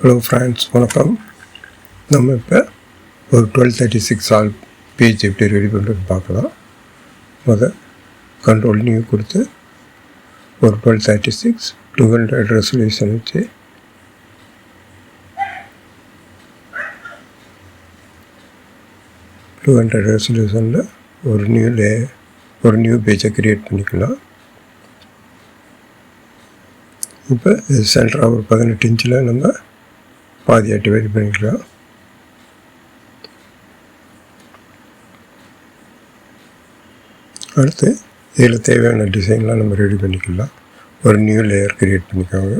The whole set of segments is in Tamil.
ஹலோ ஃப்ரெண்ட்ஸ், வணக்கம். நம்ம இப்போ ஒரு 1236 ஆல் பேஜ் எப்படி ரெடி பண்ணுறது பார்க்கலாம். கண்ட்ரோல் நியூ கொடுத்து ஒரு 1236 200 ரெசல்யூஷன் வச்சு ரெசல்யூஷனில் ஒரு நியூ பேஜை க்ரியேட் பண்ணிக்கலாம். இப்போ இது சென்டராக ஒரு 18 இன்ச்சில் நம்ம பாதியாக டிவைட் பண்ணிக்கலாம். அடுத்து இதில் தேவையான டிசைன்லாம் நம்ம ரெடி பண்ணிக்கலாம். ஒரு நியூ லேயர் க்ரியேட் பண்ணிக்கோங்க.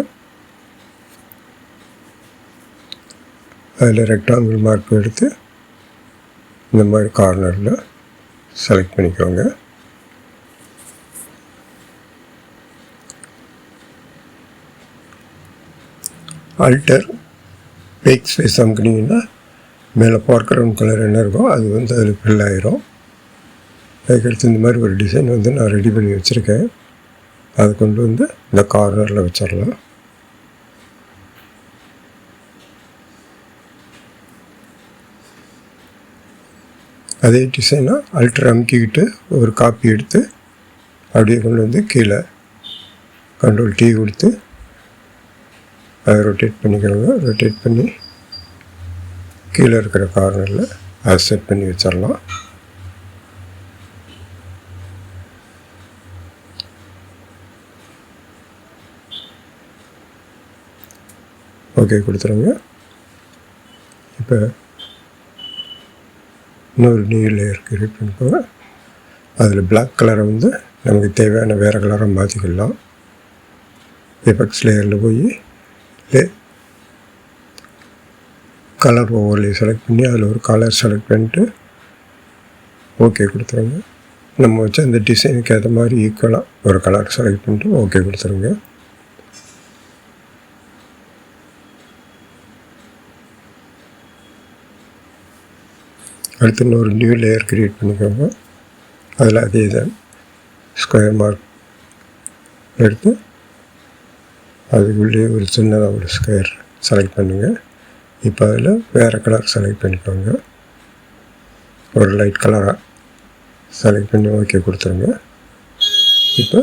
அதில் ரெக்டாங்கிள் மார்க் எடுத்து இந்த மாதிரி கார்னரில் செலக்ட் பண்ணிக்கோங்க. ஆல்டர் பேக் ஸ்பேஸ் அமுக்குனிங்கன்னா மேலே பார்க்ரவுண்ட் கலர் என்ன இருக்கோ அது அதில் ஃபில் ஆகிரும். அதுக்கடுத்து இந்த மாதிரி ஒரு டிசைன் நான் ரெடி பண்ணி வச்சுருக்கேன். அதை கொண்டு இந்த கார்னரில் வச்சிடலாம். அதே டிசைனாக ஆல்டர் அமுக்கிக்கிட்டு ஒரு காப்பி எடுத்து அப்படியே கொண்டு கீழே கண்ட்ரோல் T கொடுத்து அதை ரொட்டேட் பண்ணிக்கிறோங்க. ரொட்டேட் பண்ணி கீழே இருக்கிற கார்னரில் அதை செட் பண்ணி வச்சிடலாம். ஓகே கொடுத்துருங்க. இப்போ இன்னொரு நியூ லேயர் கிரியேட் பண்ணிக்கோங்க. அதில் பிளாக் கலரை நமக்கு தேவையான வேறு கலராக மாற்றிக்கலாம். எஃபெக்ட்ஸ் லேயரில் போய் கலர் ஓவர்லே செலக்ட் பண்ணி அதில் ஒரு கலர் செலக்ட் பண்ணிட்டு ஓகே கொடுத்துருங்க. நம்ம வச்சு அந்த டிசைனுக்கு ஏற்ற மாதிரி ஈக்குவலாக ஒரு கலர் செலக்ட் பண்ணிட்டு ஓகே கொடுத்துருங்க. அடுத்து இன்னொரு நியூ லேயர் க்ரியேட் பண்ணிக்கோங்க. அதில் அதே தான் ஸ்கொயர் மார்க் எடுத்து அதுக்குள்ளேயே ஒரு சின்னதாக ஒரு ஸ்கொயர் செலக்ட் பண்ணுங்கள். இப்போ அதில் வேறு கலர் செலக்ட் பண்ணிக்கோங்க. ஒரு லைட் கலராக செலக்ட் பண்ணி ஓகே கொடுத்துருங்க. இப்போ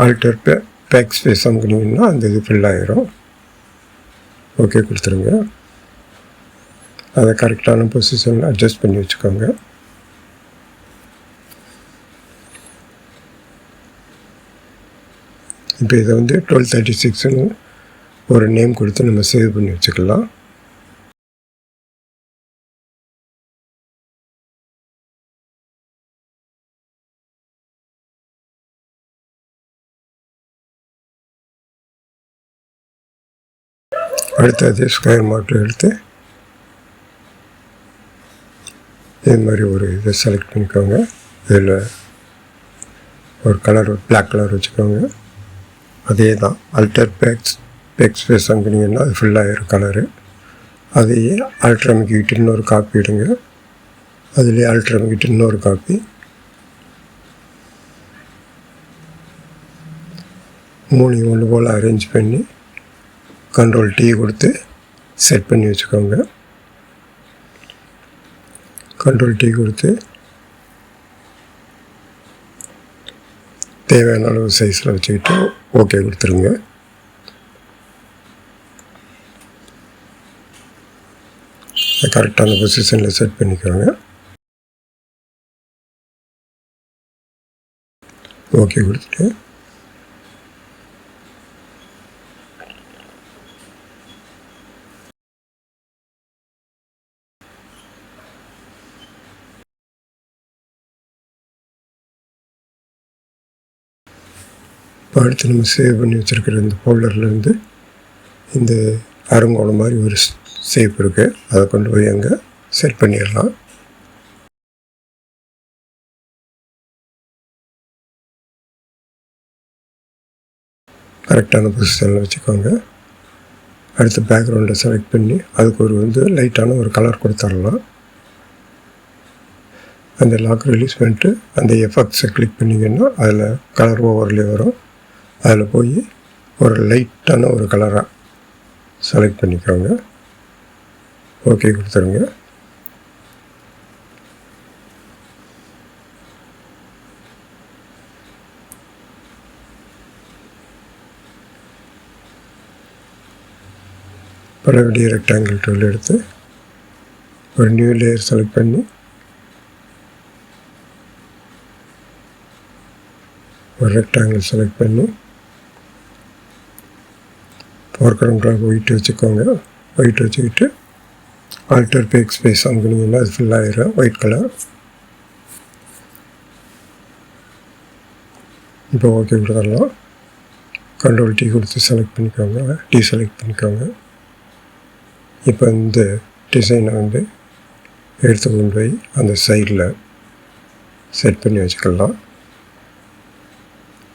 ஆல்டர் பேக் ஸ்பேஸ் அமுக்குனிங்கன்னா அந்த இது ஃபில் ஆகிரும். ஓகே கொடுத்துருங்க. அதை கரெக்டான பொசிஷனில் அட்ஜஸ்ட் பண்ணி வச்சுக்கோங்க. இப்போ இதை 1236ன்னு ஒரு நேம் கொடுத்து நம்ம சேவ் பண்ணி வச்சுக்கலாம். அடுத்து அதே ஸ்கொயர் மார்க்கில் எடுத்து இது மாதிரி ஒரு இதை செலக்ட் பண்ணிக்கோங்க. இதில் ஒரு கலர் பிளாக் கலர் வச்சுக்கோங்க. அதே தான் ஆல்டர் பேக் ஸ்பேஸ் அமுக்குனிங்கன்னா அது ஃபில் ஆகிரும் கலரு. அதையே ஆல்டர் அமுக்கிட்டு இன்னொரு காப்பி எடுங்க. அதுலேயே ஆல்டர் அமுக்கிட்டு இன்னொரு காப்பி 3 ஒன்று போல் அரேஞ்ச் பண்ணி கண்ட்ரோல் T கொடுத்து செட் பண்ணி வச்சுக்கோங்க. கண்ட்ரோல் T கொடுத்து தேவையான அளவு சைஸில் வச்சுக்கிட்டு ஓகே கொடுத்துருங்க. கரெக்டான பொசிஷனில் செட் பண்ணிக்கோங்க. ஓகே கொடுத்துட்டு இப்போ அடுத்து நம்ம சேவ் பண்ணி வச்சுருக்கிற இந்த ஃபோல்டர்லேருந்து இந்த அருங்கோணம் மாதிரி ஒரு ஷேப் இருக்குது. அதை கொண்டு போய் அங்கே செட் பண்ணிடலாம். கரெக்டான பொசிஷனில் வச்சுக்கோங்க. அடுத்து பேக்ரவுண்டை செலக்ட் பண்ணி அதுக்கு ஒரு லைட்டான ஒரு கலர் கொடுத்துடலாம். அந்த லாக் ரிலீஸ் பண்ணிட்டு அந்த எஃபெக்ட்ஸை கிளிக் பண்ணிங்கன்னா அதில் கலர் ஓவர்லே வரும். அதில் போய் ஒரு லைட்டான ஒரு கலராக செலக்ட் பண்ணிக்கோங்க. ஓகே கொடுத்துருங்க. பழைய ரெக்டாங்கிள் டூல் எடுத்து ஒரு நியூ லேயர் செலக்ட் பண்ணி ஒரு ரெக்டாங்கிள் செலக்ட் பண்ணி ஃபோர்க்ரவுண்ட் ஒயிட் வச்சுக்கோங்க. ஒயிட் வச்சுக்கிட்டு ஆல்டர் பேக் ஸ்பேஸ் அனுப்புனீங்கன்னா அது ஃபில் ஆகிடும் ஒயிட் கலர். இப்போ ஓகே கொடுத்துடலாம். கண்ட்ரோல் T கொடுத்து செலக்ட் பண்ணிக்கோங்க. டீசெலக்ட் பண்ணிக்கோங்க. இப்போ இந்த டிசைனை எடுத்து கொண்டு போய் அந்த சைடில் செட் பண்ணி வச்சுக்கலாம்.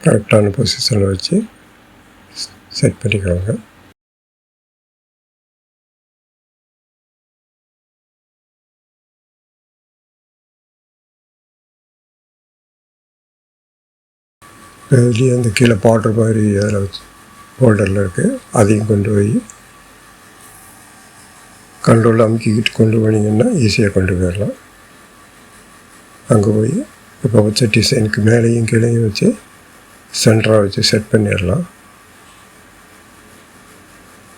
கரெக்டான பொசிஷனில் வச்சு செட் பண்ணிக்கோங்க. இதுலேயே அந்த கீழே பாட்ரு மாதிரி அதில் வச்சு ஹோல்டரில் இருக்குது. அதையும் கொண்டு போய் கண்ட்ரோல் அமுக்கிக்கிட்டு கொண்டு போனீங்கன்னா ஈஸியாக கொண்டு போயிடலாம். அங்கே போய் இப்போ வச்ச டிசைனுக்கு மேலேயும் கீழேயும் வச்சு சென்டராக வச்சு செட் பண்ணிடலாம்.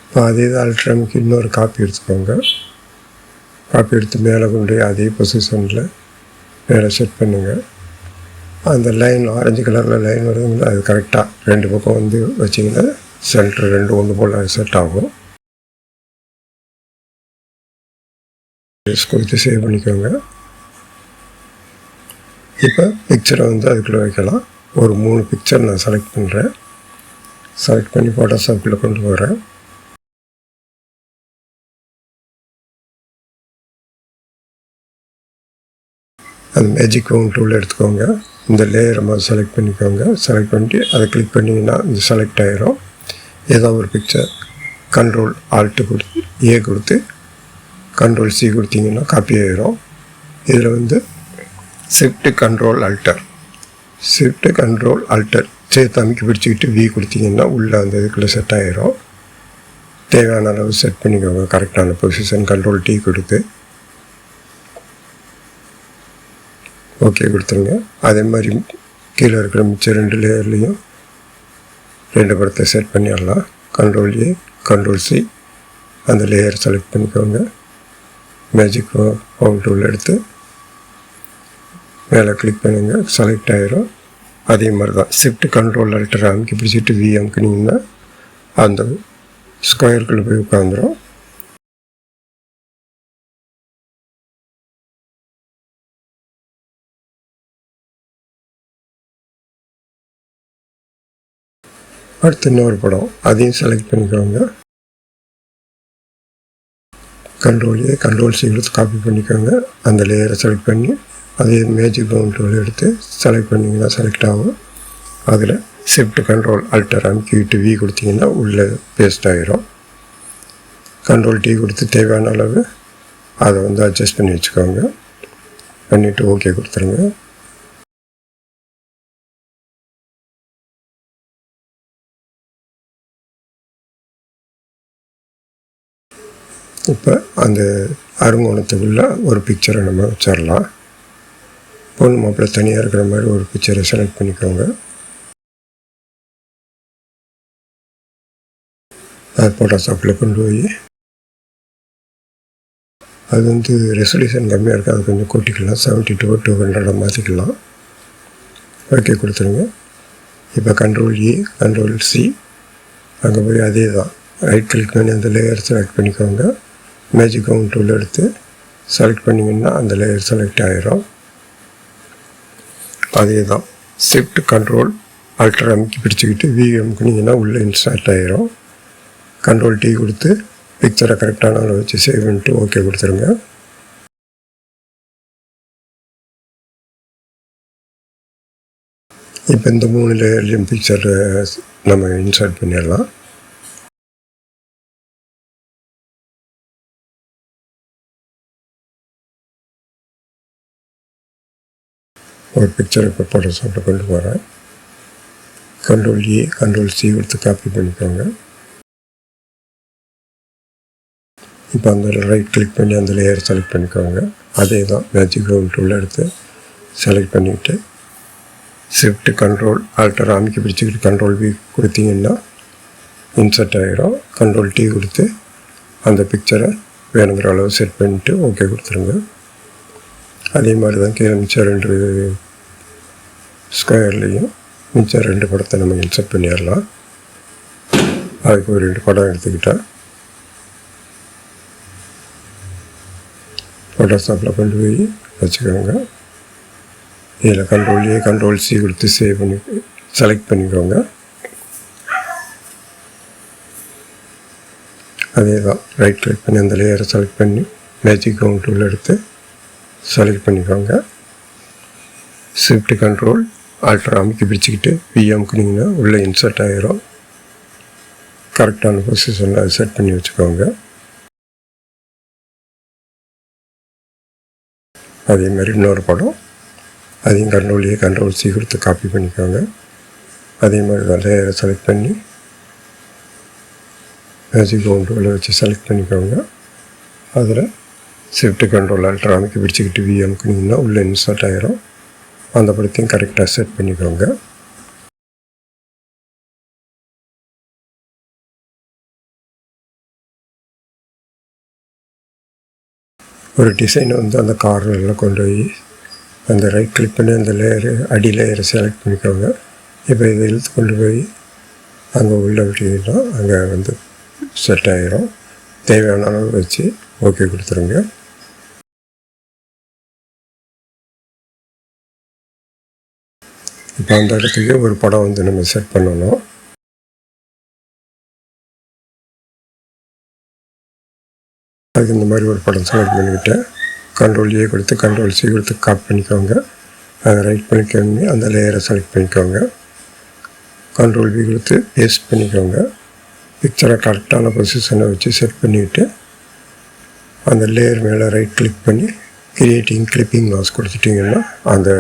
இப்போ அதே அல்ட்ராமுக்கு இன்னொரு காப்பி எடுத்துக்கோங்க. காப்பி எடுத்து மேலே கொண்டு போய் அதே பொசிஷனில் மேலே செட் பண்ணுங்கள். அந்த லைன் ஆரஞ்சு கலரில் லைன் வருதுங்களா, அது கரெக்டாக ரெண்டு பக்கம் வச்சிங்கன்னா சென்டர் ரெண்டு ஒன்று போல் செட் ஆகும். கொடுத்து சேவ் பண்ணிக்கோங்க. இப்போ பிக்சரை அதுக்குள்ளே வைக்கலாம். ஒரு 3 பிக்சர் நான் செலக்ட் பண்ணுறேன். செலக்ட் பண்ணி ஃபோட்டோஷாப்பில் கொண்டு போகிறேன். அந்த மேஜிக் கவுண்ட் டூல் எடுத்துக்கோங்க. இந்த லேயரை மாதிரி செலக்ட் பண்ணிக்கோங்க. செலக்ட் பண்ணிட்டு அதை கிளிக் பண்ணிங்கன்னா இந்த செலக்ட் ஆகிரும். ஏதோ ஒரு பிக்சர் கண்ட்ரோல் ஆல்ட்டு கொடுத்து ஏ கொடுத்து கண்ட்ரோல் C கொடுத்தீங்கன்னா காப்பி ஆகிரும். இதில் ஷிஃப்ட்டு கண்ட்ரோல் அல்ட்டர் சேர்த்து அமைக்கி பிடிச்சிக்கிட்டு V கொடுத்தீங்கன்னா உள்ளே அந்த இதுக்குள்ளே செட் ஆகிரும். தேவையான அளவு செட் பண்ணிக்கோங்க. கரெக்டான பொசிஷன் கண்ட்ரோல் T கொடுத்து ஓகே கொடுத்துருங்க. அதே மாதிரி கீழே இருக்கிற மிச்சம் 2 லேயர்லேயும் 2 படத்தை செட் பண்ணிடலாம். கண்ட்ரோல் A கண்ட்ரோல் C அந்த லேயர் செலக்ட் பண்ணிக்கோங்க. மேஜிக் கவுண்ட் டூல் எடுத்து மேலே கிளிக் பண்ணுங்கள். செலக்ட் ஆகிரும். அதே மாதிரி தான் ஷிஃப்ட் கண்ட்ரோல் அல்ட்டர் அமைக்கி பிடிச்சிட்டு V அமுக்குனிங்கன்னா அந்த ஸ்கொயருக்குள்ளே போய் உட்காந்துரும். அடுத்து இன்னொரு படம் அதையும் செலக்ட் பண்ணிக்கோங்க. கண்ட்ரோல் A கண்ட்ரோல் C எடுத்து காப்பி பண்ணிக்கோங்க. அந்த லேயரை செலக்ட் பண்ணி அதே மேஜிக் கவுண்ட் டூல் எடுத்து செலக்ட் பண்ணிங்கன்னா செலக்ட் ஆகும். அதில் ஷிஃப்ட் கண்ட்ரோல் அல்ட்டர் அமுக்கிட்டு V கொடுத்தீங்கன்னா உள்ளே பேஸ்ட் ஆகிரும். கண்ட்ரோல் T கொடுத்து தேவையான அளவு அதை அட்ஜஸ்ட் பண்ணி வச்சுக்கோங்க. பண்ணிவிட்டு ஓகே கொடுத்துருங்க. இப்போ அந்த அருங்கோணத்துக்குள்ளே ஒரு பிக்சரை நம்ம வச்சிடலாம். பொண்ணு மாப்பிள்ளை தனியாக இருக்கிற மாதிரி ஒரு பிக்சரை செலக்ட் பண்ணிக்கோங்க. அது ஃபோட்டோஷாப்பில் கொண்டு போய் அது ரெசல்யூஷன் கம்மியாக இருக்குது. அது கொஞ்சம் கூட்டிக்கலாம். 72/200 மாற்றிக்கலாம். ஓகே கொடுத்துருங்க. இப்போ கண்ட்ரோல் A கண்ட்ரோல் C அங்கே போய் அதே தான் ரைட் கிளிக் பண்ணி அந்த லேயர் செலக்ட் பண்ணிக்கோங்க. மேஜிக் கவுண்ட் டூல் எடுத்து செலக்ட் பண்ணிங்கன்னா அந்த லேயர் செலக்ட் ஆகிரும். அதே தான் ஷிஃப்ட் கண்ட்ரோல் அல்ட்டர் அமுக்கி பிடிச்சிக்கிட்டு V அமுக்குனிங்கன்னா உள்ளே இன்ஸ்டார்ட் ஆகிரும். கண்ட்ரோல் T கொடுத்து பிக்சரை கரெக்டான அளவு வச்சு சேவ் பண்ணிட்டு ஓகே கொடுத்துருங்க. இப்போ இந்த 3 லேயர்லேயும் பிக்சரை நம்ம இன்சர்ட் பண்ணிடலாம். ஒரு பிக்சரை இப்போ ஃபோட்டோஷாப்பில் கொண்டு போகிறேன். கண்ட்ரோல் A கண்ட்ரோல் C கொடுத்து காப்பி பண்ணிக்கோங்க. இப்போ அந்த ரைட் கிளிக் பண்ணி அந்த லேயர் செலக்ட் பண்ணிக்கோங்க. அதே தான் மேஜிக் ரவுண்ட் டூல் எடுத்து செலக்ட் பண்ணிவிட்டு ஷிஃப்ட் கண்ட்ரோல் ஆல்டர் அமைக்க பிடிச்சிக்கிட்டு கண்ட்ரோல் V கொடுத்தீங்கன்னா இன்சர்ட் ஆகிரும். கண்ட்ரோல் T கொடுத்து அந்த பிக்சரை வேணுங்கிற அளவு செட் பண்ணிவிட்டு ஓகே கொடுத்துருங்க. அதே மாதிரி தான் கீழே மிச்சம் 2 ஸ்கொயர்லேயும் மிச்சம் 2 படத்தை நம்ம இன்சர்ட் பண்ணிடலாம். அதுக்கு ஒரு 2 படம் எடுத்துக்கிட்டால் ஃபோட்டோஷாப்பில் கொண்டு போய் வச்சுக்கோங்க. இதில் கண்ட்ரோல் A கண்ட்ரோல் C கொடுத்து சேவ் பண்ணி செலக்ட் பண்ணிக்கோங்க. அதே தான் ரைட் கிளிக் பண்ணி அந்த லேயரை செலக்ட் பண்ணி மேஜிக் ரவுண்ட் டூல் எடுத்து செலக்ட் பண்ணிக்கோங்க. ஷிஃப்ட் கண்ட்ரோல் ஆல்டர் அமைக்கி பிடிச்சிக்கிட்டு V அமுக்குனிங்கன்னா உள்ளே இன்சர்ட் ஆகிரும். கரெக்டான பொசிஷனில் அதை செட் பண்ணி வச்சுக்கோங்க. அதே மாதிரி இன்னொரு படம் அதையும் கண்ட்ரோல் A கண்ட்ரோல் C கொடுத்து காப்பி பண்ணிக்கோங்க. அதே மாதிரி தான் லேயரை செலக்ட் பண்ணி மேஜிக் ரவுண்ட் டூலை வச்சு செலக்ட் பண்ணிக்கோங்க. அதில் ஷிஃப்ட் கண்ட்ரோல் ஆல்டர் அமைக்கி பிடிச்சிக்கிட்டு V அமுக்குனிங்கன்னா உள்ளே இன்சர்ட் ஆகிரும். அந்த படத்தையும் கரெக்டாக செட் பண்ணிக்கோங்க. ஒரு டிசைனை அந்த கார்னரில் கொண்டு போய் அந்த ரைட் கிளிக் பண்ணி அந்த லேயரு அடி லேயரை செலக்ட் பண்ணிக்கோங்க. இப்போ இதை இழுத்து கொண்டு போய் அங்கே உள்ள விட்டிங்கன்னா அங்கே செட் ஆகிரும். தேவையான அளவு வச்சு ஓகே கொடுத்துருங்க. இப்போ அந்த இடத்துக்கு ஒரு படம் நம்ம செட் பண்ணணும். அதுக்கு இந்த மாதிரி ஒரு படம் செலக்ட் பண்ணிக்கிட்டு கண்ட்ரோல் A கொடுத்து கண்ட்ரோல் C கொடுத்து காப்பி பண்ணிக்கோங்க. அதை ரைட் பண்ணிக்கோங்க அந்த லேயரை செலக்ட் பண்ணிக்கோங்க. கண்ட்ரோல் V கொடுத்து பேஸ்ட் பண்ணிக்கோங்க. பிக்சரை கரெக்டான பொசிஷனை வச்சு செட் பண்ணிவிட்டு அந்த லேயர் மேலே ரைட் கிளிக் பண்ணி கிரியேட்டிங் கிளிப்பிங் மாஸ்க் கொடுத்துட்டிங்கன்னா அந்த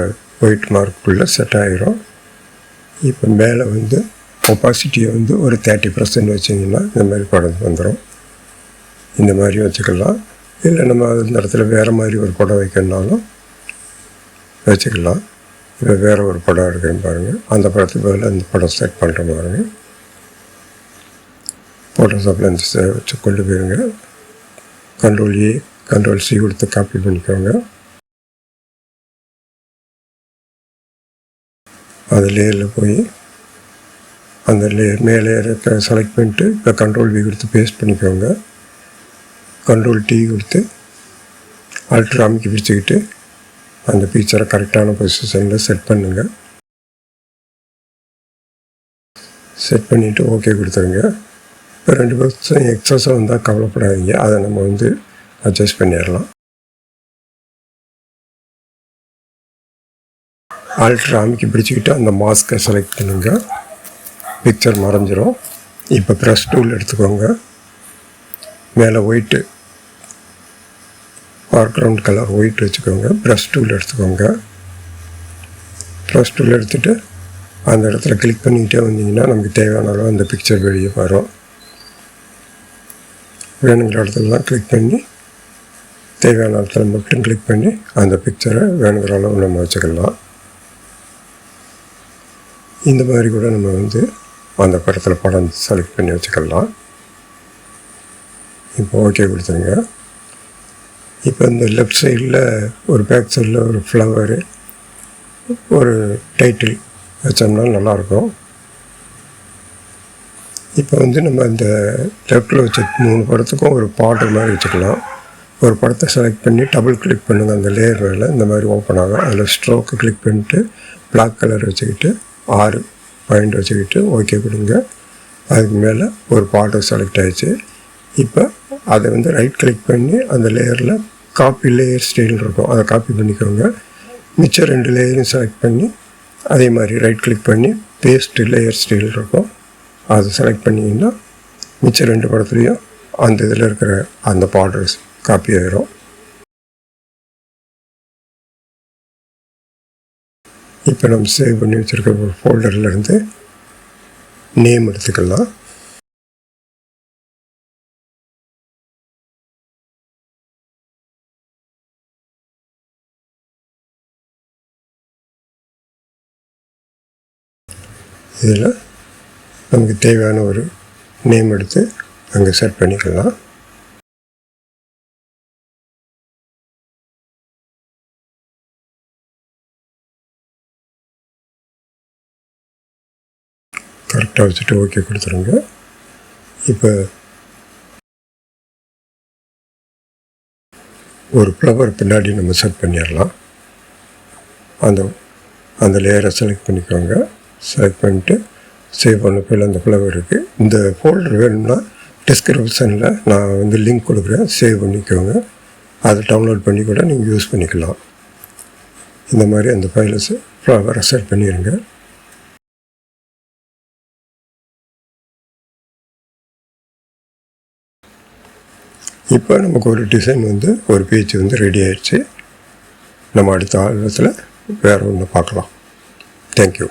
ஒயிட் மார்க்குள்ளே செட் ஆகிரும். இப்போ மேலே ஒப்பாசிட்டியை ஒரு 30% வச்சிங்கன்னா இந்த மாதிரி படம் வந்துடும். இந்த மாதிரி வச்சுக்கலாம். இல்லை நம்ம அந்த இடத்துல வேறு மாதிரி ஒரு படம் வைக்கணுனாலும் வச்சுக்கலாம். இப்போ வேறு ஒரு படம் எடுக்கிறேன்னு பாருங்கள். அந்த படத்துக்கு பதில் அந்த படம் செட் பண்ணுற பாருங்கள். ஃபோட்டோஷாப்பில் வச்சு கொண்டு போயிருங்க. கண்ட்ரோல் A கண்ட்ரோல் C கொடுத்து காப்பி பண்ணிக்கோங்க. அது லேயரில் போய் அந்த லேயர் மேலே செலக்ட் பண்ணிட்டு இப்போ கண்ட்ரோல் V கொடுத்து பேஸ்ட் பண்ணிக்கோங்க. கண்ட்ரோல் T கொடுத்து ஆல்டர் அமைக்கி பிடிச்சிக்கிட்டு அந்த பிக்சரை கரெக்டான பொசிஷனில் செட் பண்ணுங்கள். செட் பண்ணிவிட்டு ஓகே கொடுத்துருங்க. இப்போ 2% எக்ஸஸாக வந்தால் கவலைப்படாதீங்க. அதை நம்ம அட்ஜஸ்ட் பண்ணிடலாம். ஆல்டர் அமைக்கி பிடிச்சிக்கிட்டு அந்த மாஸ்க்கை செலக்ட் பண்ணுங்கள். பிக்சர் மறைஞ்சிரும். இப்போ ப்ரெஷ் டூல் எடுத்துக்கோங்க. மேலே ஒயிட்டு பேக்ரவுண்ட் கலர் ஒயிட் வச்சுக்கோங்க. ப்ரெஷ் டூல் எடுத்துக்கோங்க. ப்ரெஷ் டூல் எடுத்துகிட்டு அந்த இடத்துல கிளிக் பண்ணிக்கிட்டே வந்தீங்கன்னா நமக்கு தேவையான அளவு அந்த பிக்சர் வெளியே வரும். வேணுங்கிற இடத்துலலாம் கிளிக் பண்ணி தேவையான இடத்துல மட்டும் கிளிக் பண்ணி அந்த பிக்சரை வேணுங்கிற அளவு நம்ம வச்சுக்கலாம். இந்த மாதிரி கூட நம்ம அந்த படத்தில் படம் செலக்ட் பண்ணி வச்சுக்கலாம். இப்போ ஓகே கொடுத்துருங்க. இப்போ இந்த லெஃப்ட் சைடில் ஒரு பேக் சைடில் ஒரு ஃப்ளவரு ஒரு டைட்டில் வச்சோம்னா நல்லாயிருக்கும். இப்போ நம்ம இந்த லெஃப்டில் வச்ச 3 படத்துக்கும் ஒரு பார்டர் மாதிரி வச்சுக்கலாம். ஒரு படத்தை செலக்ட் பண்ணி டபுள் கிளிக் பண்ணுங்கள். அந்த லேயர் மேலே இந்த மாதிரி ஓப்பன் ஆகும். அதில் ஸ்ட்ரோக்கு கிளிக் பண்ணிட்டு பிளாக் கலர் வச்சுக்கிட்டு 6 பாயிண்ட் வச்சுக்கிட்டு ஓகே கொடுங்க. அதுக்கு மேலே ஒரு பார்டர் செலக்ட் ஆகிடுச்சு. இப்போ அதை ரைட் கிளிக் பண்ணி அந்த லேயரில் காப்பி லேயர் ஸ்டைல் இருக்கும். அதை காப்பி பண்ணிக்கோங்க. மிச்சம் 2 லேயரையும் செலக்ட் பண்ணி அதே மாதிரி ரைட் கிளிக் பண்ணி பேஸ்ட் லேயர் ஸ்டைல் இருக்கும். அதை செலக்ட் பண்ணிங்கன்னா மிச்சம் 2 படத்துலேயும் அந்த இதில் இருக்கிற அந்த பார்டர்ஸ் காப்பி ஆகிரும். இப்போ நம்ம சேவ் பண்ணி வச்சுருக்க ஒரு ஃபோல்டர்லேருந்து நேம் எடுத்துக்கலாம். இதில் நமக்கு தேவையான ஒரு நேம் எடுத்து அங்கே செட் பண்ணிக்கலாம். கரெக்டாக வச்சுட்டு ஓகே கொடுத்துருங்க. இப்போ ஒரு ஃப்ளவர் பின்னாடி நம்ம செட் பண்ணிடலாம். அந்த லேயரை செலக்ட் பண்ணிக்கோங்க. செலக்ட் பண்ணிட்டு சேவ் பண்ண போய் அந்த ஃப்ளவர் இருக்குது. இந்த ஃபோல்டர் வேணும்னா டிஸ்கிரிப்ஷனில் நான் லிங்க் கொடுக்குறேன், சேவ் பண்ணிக்கோங்க. அதை டவுன்லோட் பண்ணி கூட நீங்கள் யூஸ் பண்ணிக்கலாம். இந்த மாதிரி அந்த ஃபைலை ஃப்ளவரை செட் பண்ணிடுங்க. இப்போ நமக்கு ஒரு டிசைன் ஒரு பேஜ் ரெடி ஆயிடுச்சு. நம்ம அடுத்த ஆல்பத்தில் வேறு ஒன்று பார்க்கலாம். தேங்க்யூ.